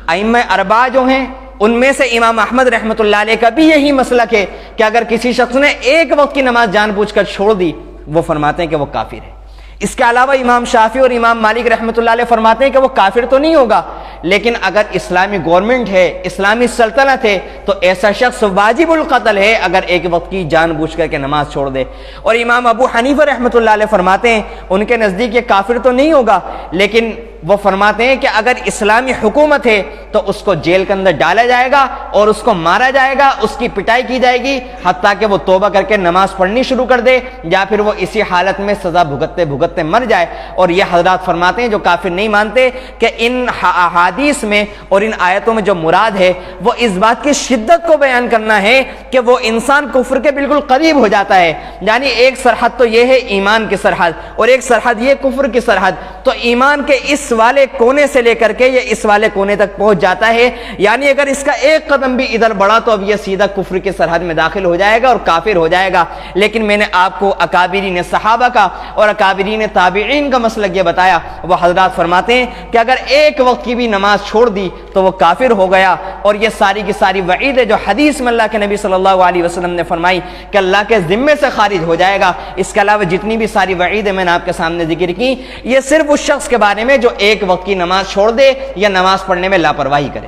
ائمہ اربعہ جو ہیں ان میں سے امام احمد رحمۃ اللہ علیہ کا بھی یہی مسلک ہے کہ اگر کسی شخص نے ایک وقت کی نماز جان بوجھ کر چھوڑ دی، وہ فرماتے ہیں کہ وہ کافر ہے۔ اس کے علاوہ امام شافعی اور امام مالک رحمۃ اللہ علیہ فرماتے ہیں کہ وہ کافر تو نہیں ہوگا، لیکن اگر اسلامی گورنمنٹ ہے، اسلامی سلطنت ہے، تو ایسا شخص واجب القتل ہے اگر ایک وقت کی جان بوجھ کر کے نماز چھوڑ دے۔ اور امام ابو حنیفہ رحمۃ اللہ علیہ فرماتے ہیں ان کے نزدیک یہ کافر تو نہیں ہوگا، لیکن وہ فرماتے ہیں کہ اگر اسلامی حکومت ہے تو اس کو جیل کے اندر ڈالا جائے گا اور اس کو مارا جائے گا، اس کی پٹائی کی جائے گی حتیٰ کہ وہ توبہ کر کے نماز پڑھنی شروع کر دے، یا پھر وہ اسی حالت میں سزا بھگتتے بھگتتے مر جائے۔ اور یہ حضرات فرماتے ہیں جو کافر نہیں مانتے کہ ان احادیث میں اور ان آیتوں میں جو مراد ہے وہ اس بات کی شدت کو بیان کرنا ہے کہ وہ انسان کفر کے بالکل قریب ہو جاتا ہے، یعنی ایک سرحد تو یہ ہے ایمان کی سرحد اور ایک سرحد یہ کفر کی سرحد، تو ایمان کے اس والے کونے سے لے کر کے یہ اس والے کونے تک پہنچ جاتا ہے، یعنی اگر اس کا ایک قدم بھی ادھر بڑھا تو اب یہ سیدھا کفر کی سرحد میں داخل ہو جائے گا اور کافر ہو جائے گا۔ لیکن میں نے آپ کو اکابرین صحابہ کا اور اکابرین تابعین کا مسلک یہ بتایا، وہ حضرات فرماتے ہیں کہ اگر ایک وقت کی بھی نماز چھوڑ دی تو وہ کافر ہو گیا۔ اور یہ ساری کی ساری وعید ہے جو حدیث میں اللہ کے نبی صلی اللہ علیہ وسلم نے فرمائی کہ اللہ کے ذمے سے خارج ہو جائے گا۔ اس کے علاوہ جتنی بھی ساری وعید میں نے آپ کے سامنے ذکر کی، یہ صرف اس شخص کے بارے میں جو ایک وقت کی نماز چھوڑ دے یا نماز پڑھنے میں لاپرواہی کرے۔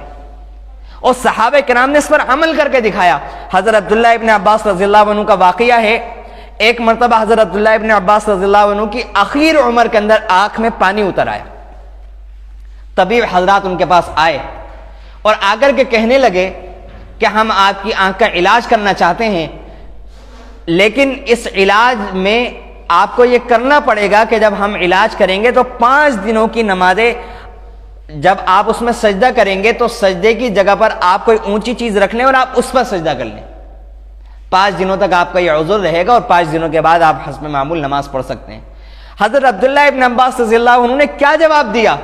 اور صحابہ کرام نے اس پر عمل کر کے دکھایا۔ حضرت عبداللہ ابن عباس رضی اللہ عنہ کا واقعہ ہے، ایک مرتبہ حضرت عبداللہ ابن عباس رضی اللہ عنہ کی آخر عمر کے اندر آنکھ میں پانی اتر آیا۔ طبیب حضرات ان کے پاس آئے اور آ کر کے کہنے لگے کہ ہم آپ کی آنکھ کا علاج کرنا چاہتے ہیں، لیکن اس علاج میں آپ کو یہ کرنا پڑے گا کہ جب ہم علاج کریں گے تو 5 دنوں کی نمازیں جب آپ اس میں سجدہ کریں گے تو سجدے کی جگہ پر آپ کوئی اونچی چیز رکھ لیں اور آپ اس پر سجدہ کر لیں۔ 5 دنوں تک آپ کا یہ عذر رہے گا اور 5 دنوں کے بعد آپ حسب معمول نماز پڑھ سکتے ہیں۔ حضرت عبداللہ ابن عباس رضی اللہ عنہ نے کیا جواب دیا،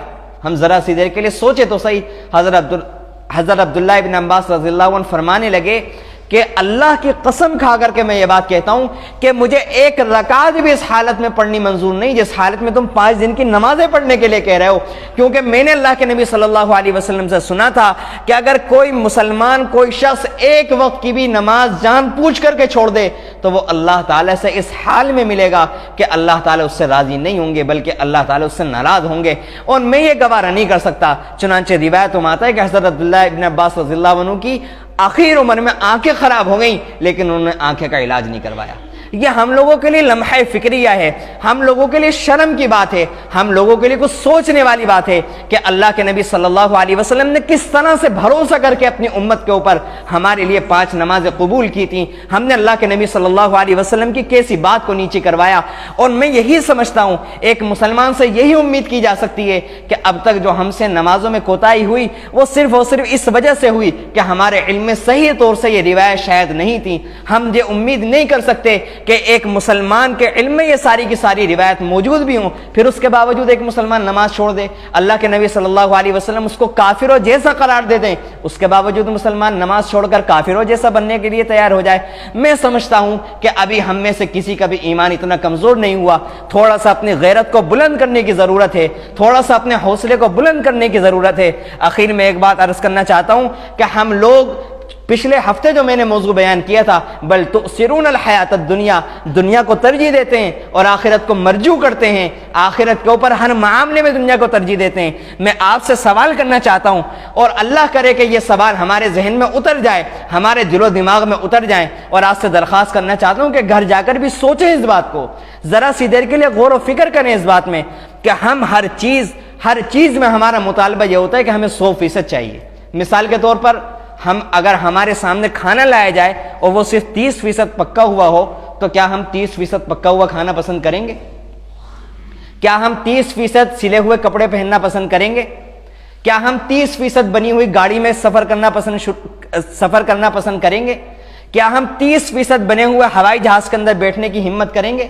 ہم ذرا سی دیر کے لیے سوچے تو صحیح۔ حضرت عبداللہ ابن عباس رضی اللہ عنہ فرمانے لگے کہ اللہ کی قسم کھا کر کے میں یہ بات کہتا ہوں کہ مجھے ایک رکعت بھی اس حالت میں پڑھنی منظور نہیں جس حالت میں تم 5 دن کی نمازیں پڑھنے کے لیے کہہ رہے ہو، کیونکہ میں نے اللہ کے نبی صلی اللہ علیہ وسلم سے سنا تھا کہ اگر کوئی مسلمان کوئی شخص ایک وقت کی بھی نماز جان پوچھ کر کے چھوڑ دے تو وہ اللہ تعالیٰ سے اس حال میں ملے گا کہ اللہ تعالیٰ اس سے راضی نہیں ہوں گے بلکہ اللہ تعالیٰ اس سے ناراض ہوں گے، اور میں یہ گوارہ نہیں کر سکتا۔ چنانچہ روایت میں آتا ہے کہ حضرت عبداللہ ابن عباس رضی اللہ عنہ کی آخر عمر میں آنکھیں خراب ہو گئیں لیکن انہوں نے آنکھیں کا علاج نہیں کروایا۔ یہ ہم لوگوں کے لیے لمحہ فکریہ ہے، ہم لوگوں کے لیے شرم کی بات ہے، ہم لوگوں کے لیے کچھ سوچنے والی بات ہے کہ اللہ کے نبی صلی اللہ علیہ وسلم نے کس طرح سے بھروسہ کر کے اپنی امت کے اوپر ہمارے لیے 5 نمازیں قبول کی تھیں، ہم نے اللہ کے نبی صلی اللہ علیہ وسلم کی کیسی بات کو نیچے کروایا۔ اور میں یہی سمجھتا ہوں ایک مسلمان سے یہی امید کی جا سکتی ہے کہ اب تک جو ہم سے نمازوں میں کوتاہی ہوئی وہ صرف اور صرف اس وجہ سے ہوئی کہ ہمارے علم میں صحیح طور سے یہ روایت شاید نہیں تھی۔ ہم یہ امید نہیں کر سکتے کہ ایک مسلمان کے علم میں یہ ساری کی ساری روایت موجود بھی ہوں، پھر اس کے باوجود ایک مسلمان نماز چھوڑ دے، اللہ کے نبی صلی اللہ علیہ وسلم اس کو کافروں جیسا قرار دے دیں، اس کے باوجود مسلمان نماز چھوڑ کر کافروں جیسا بننے کے لیے تیار ہو جائے۔ میں سمجھتا ہوں کہ ابھی ہم میں سے کسی کا بھی ایمان اتنا کمزور نہیں ہوا، تھوڑا سا اپنی غیرت کو بلند کرنے کی ضرورت ہے، تھوڑا سا اپنے حوصلے کو بلند کرنے کی ضرورت ہے۔ آخر میں ایک بات عرض کرنا چاہتا ہوں کہ ہم لوگ پچھلے ہفتے جو میں نے موضوع بیان کیا تھا بل تؤثرون الحیات الدنیا، دنیا کو ترجیح دیتے ہیں اور آخرت کو مرجو کرتے ہیں، آخرت کے اوپر ہر معاملے میں دنیا کو ترجیح دیتے ہیں۔ میں آپ سے سوال کرنا چاہتا ہوں اور اللہ کرے کہ یہ سوال ہمارے ذہن میں اتر جائے، ہمارے دل و دماغ میں اتر جائیں، اور آپ سے درخواست کرنا چاہتا ہوں کہ گھر جا کر بھی سوچیں اس بات کو، ذرا سی دیر کے لیے غور و فکر کریں اس بات میں کہ ہم ہر چیز میں ہمارا مطالبہ یہ ہوتا ہے کہ ہمیں 100% چاہیے۔ مثال کے طور پر اگر ہمارے سامنے کھانا لایا جائے اور وہ صرف 30% پکا ہوا ہو تو کیا ہم 30% پکا ہوا کھانا پسند کریں گے؟ کیا ہم 30% سلے ہوئے کپڑے پہننا پسند کریں گے؟ کیا ہم 30% بنی ہوئی گاڑی میں سفر کرنا پسند کریں گے؟ کیا ہم 30% بنے ہوئے ہوائی جہاز کے اندر بیٹھنے کی ہمت کریں گے؟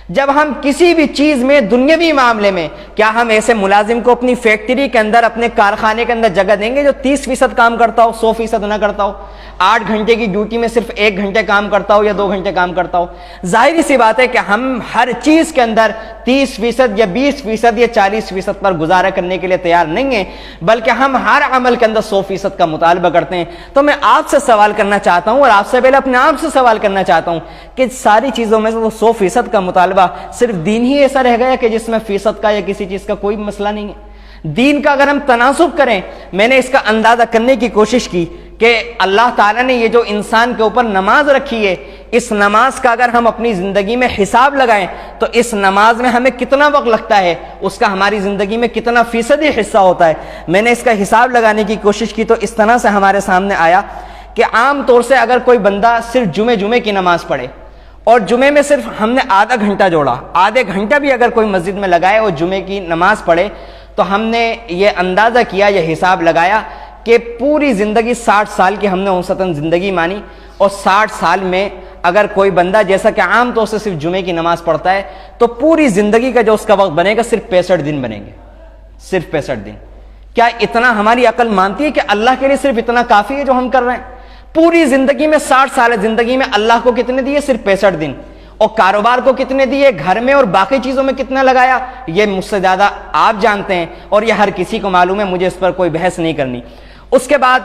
جب ہم کسی بھی چیز میں دنیاوی معاملے میں، کیا ہم ایسے ملازم کو اپنی فیکٹری کے اندر، اپنے کارخانے کے اندر جگہ دیں گے جو 30% کام کرتا ہو، 100% نہ کرتا ہو، 8 گھنٹے کی ڈیوٹی میں صرف 1 گھنٹے کام کرتا ہو یا 2 گھنٹے کام کرتا ہو؟ ظاہری سی بات ہے کہ ہم ہر چیز کے اندر 30% یا 20% یا 40% پر گزارا کرنے کے لیے تیار نہیں ہیں، بلکہ ہم ہر عمل کے اندر 100% کا مطالبہ کرتے ہیں۔ تو میں آپ سے سوال کرنا چاہتا ہوں، اور آپ سے پہلے اپنے آپ سے سوال کرنا چاہتا ہوں کہ ساری چیزوں میں سے وہ 100% کا مطالبہ صرف دین ہی ایسا رہ گیا کہ جس میں فیصد کا یا کسی چیز کا کوئی مسئلہ نہیں ہے؟ دین کا اگر ہم تناسب کریں، میں نے اس کا اندازہ کرنے کی کوشش کی کہ اللہ تعالیٰ نے یہ جو انسان کے اوپر نماز رکھی ہے، اس نماز کا اگر ہم اپنی زندگی میں حساب لگائیں تو اس نماز میں ہمیں کتنا وقت لگتا ہے، اس کا ہماری زندگی میں کتنا فیصدی حصہ ہوتا ہے۔ میں نے اس کا حساب لگانے کی کوشش کی تو اس طرح سے ہمارے سامنے آیا کہ عام طور سے اگر کوئی بندہ صرف جمعے کی نماز پڑھے، اور جمعے میں صرف ہم نے آدھا گھنٹہ جوڑا، آدھے گھنٹہ بھی اگر کوئی مسجد میں لگائے اور جمعے کی نماز پڑھے، تو ہم نے یہ اندازہ کیا، یہ حساب لگایا کہ پوری زندگی 60 سال کی ہم نے اوسطاً زندگی مانی، اور 60 سال میں اگر کوئی بندہ جیسا کہ عام طور سے صرف جمعے کی نماز پڑھتا ہے تو پوری زندگی کا جو اس کا وقت بنے گا صرف 65 دن بنیں گے، صرف 65 دن۔ کیا اتنا ہماری عقل مانتی ہے کہ اللہ کے لیے صرف اتنا کافی ہے جو ہم کر رہے ہیں؟ پوری زندگی میں 60 سال زندگی میں اللہ کو کتنے دیے؟ صرف 65 دن۔ اور کاروبار کو کتنے دیے؟ گھر میں اور باقی چیزوں میں کتنا لگایا؟ یہ مجھ سے زیادہ آپ جانتے ہیں اور یہ ہر کسی کو معلوم ہے، مجھے اس پر کوئی بحث نہیں کرنی۔ اس کے بعد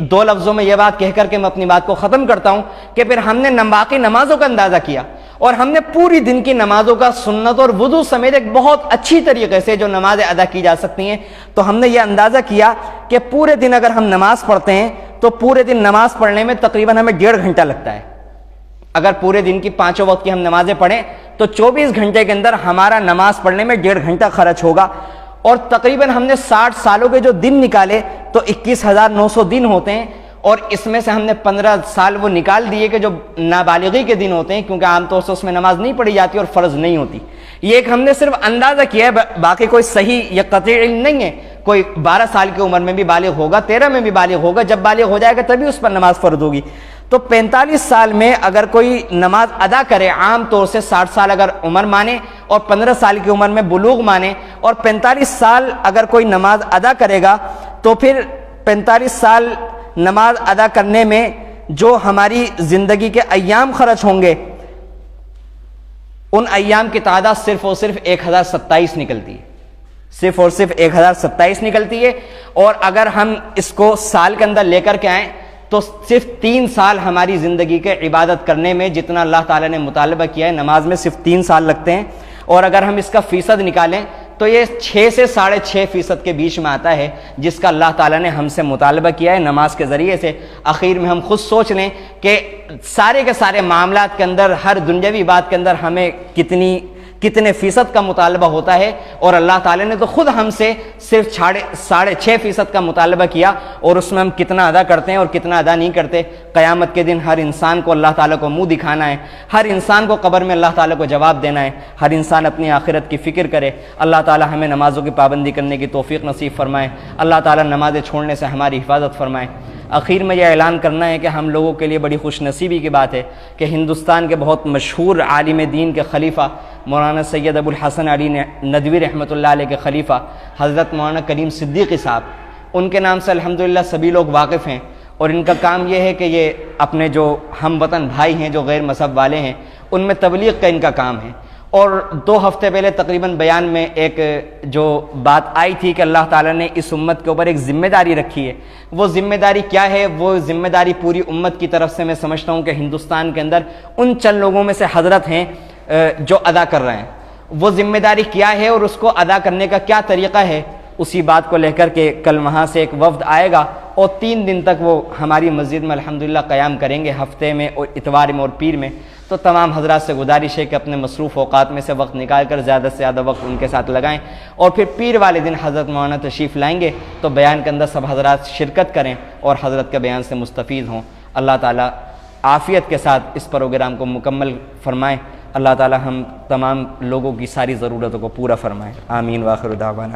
2 لفظوں میں یہ بات کہہ کر کے میں اپنی بات کو ختم کرتا ہوں کہ پھر ہم نے باقی نمازوں کا اندازہ کیا، اور ہم نے پوری دن کی نمازوں کا سنت اور وضو سمیت ایک بہت اچھی طریقے سے جو نمازیں ادا کی جا سکتی ہیں، تو ہم نے یہ اندازہ کیا کہ پورے دن اگر ہم نماز پڑھتے ہیں تو پورے دن نماز پڑھنے میں تقریباً ہمیں 1.5 گھنٹہ لگتا ہے۔ اگر پورے دن کی 5 وقت کی ہم نمازیں پڑھیں تو 24 گھنٹے کے اندر ہمارا نماز پڑھنے میں 1.5 گھنٹہ خرچ ہوگا، اور تقریباً ہم نے 60 سالوں کے جو دن نکالے تو 21,900 دن ہوتے ہیں، اور اس میں سے ہم نے 15 سال وہ نکال دیے کہ جو نابالغی کے دن ہوتے ہیں، کیونکہ عام طور سے اس میں نماز نہیں پڑھی جاتی اور فرض نہیں ہوتی۔ یہ ایک ہم نے صرف اندازہ کیا ہے، باقی کوئی صحیح یا قطعی علم نہیں ہے۔ کوئی 12 سال کی عمر میں بھی بالغ ہوگا، 13 میں بھی بالغ ہوگا، جب بالغ ہو جائے گا تبھی اس پر نماز فرض ہوگی۔ تو 45 سال میں اگر کوئی نماز ادا کرے، عام طور سے 60 سال اگر عمر مانے اور 15 سال کی عمر میں بلوغ مانے، اور 45 سال اگر کوئی نماز ادا کرے گا، تو پھر 45 سال نماز ادا کرنے میں جو ہماری زندگی کے ایام خرچ ہوں گے، ان ایام کی تعداد صرف اور صرف 1027 نکلتی ہے، صرف اور صرف 1027 نکلتی ہے۔ اور اگر ہم اس کو سال کے اندر لے کر کے آئیں تو صرف 3 سال ہماری زندگی کے عبادت کرنے میں، جتنا اللہ تعالیٰ نے مطالبہ کیا ہے نماز میں، صرف 3 سال لگتے ہیں۔ اور اگر ہم اس کا فیصد نکالیں تو یہ 6 سے 6.5% کے بیچ میں آتا ہے، جس کا اللہ تعالیٰ نے ہم سے مطالبہ کیا ہے نماز کے ذریعے سے۔ آخر میں ہم خود سوچ لیں کہ سارے کے سارے معاملات کے اندر، ہر دنیاوی بات کے اندر ہمیں کتنے فیصد کا مطالبہ ہوتا ہے، اور اللہ تعالیٰ نے تو خود ہم سے صرف 6.5% کا مطالبہ کیا، اور اس میں ہم کتنا ادا کرتے ہیں اور کتنا ادا نہیں کرتے۔ قیامت کے دن ہر انسان کو اللہ تعالیٰ کو منہ دکھانا ہے، ہر انسان کو قبر میں اللہ تعالیٰ کو جواب دینا ہے، ہر انسان اپنی آخرت کی فکر کرے۔ اللہ تعالیٰ ہمیں نمازوں کی پابندی کرنے کی توفیق نصیب فرمائے، اللہ تعالیٰ نمازیں چھوڑنے سے ہماری حفاظت فرمائے۔ آخر میں یہ اعلان کرنا ہے کہ ہم لوگوں کے لیے بڑی خوش نصیبی کی بات ہے کہ ہندوستان کے بہت مشہور عالم دین کے خلیفہ مولانا سید ابو الحسن علی ندوی رحمۃ اللہ علیہ کے خلیفہ حضرت مولانا کریم صدیقی صاحب، ان کے نام سے الحمدللہ سبھی لوگ واقف ہیں، اور ان کا کام یہ ہے کہ یہ اپنے جو ہم وطن بھائی ہیں جو غیر مذہب والے ہیں ان میں تبلیغ کا ان کا کام ہے۔ اور 2 ہفتے پہلے تقریباً بیان میں ایک جو بات آئی تھی کہ اللہ تعالیٰ نے اس امت کے اوپر ایک ذمہ داری رکھی ہے، وہ ذمہ داری کیا ہے؟ وہ ذمہ داری پوری امت کی طرف سے میں سمجھتا ہوں کہ ہندوستان کے اندر ان چند لوگوں میں سے حضرت ہیں جو ادا کر رہے ہیں۔ وہ ذمہ داری کیا ہے اور اس کو ادا کرنے کا کیا طریقہ ہے، اسی بات کو لے کر کے کل وہاں سے ایک وفد آئے گا، اور 3 دن تک وہ ہماری مسجد میں الحمدللہ قیام کریں گے، ہفتے میں اور اتوار میں اور پیر میں۔ تو تمام حضرات سے گزارش ہے کہ اپنے مصروف اوقات میں سے وقت نکال کر زیادہ سے زیادہ وقت ان کے ساتھ لگائیں، اور پھر پیر والے دن حضرت مولانا تشریف لائیں گے تو بیان کے اندر سب حضرات شرکت کریں اور حضرت کے بیان سے مستفید ہوں۔ اللہ تعالیٰ عافیت کے ساتھ اس پروگرام کو مکمل فرمائیں، اللہ تعالیٰ ہم تمام لوگوں کی ساری ضرورتوں کو پورا فرمائیں، آمین۔ وآخر دعوانا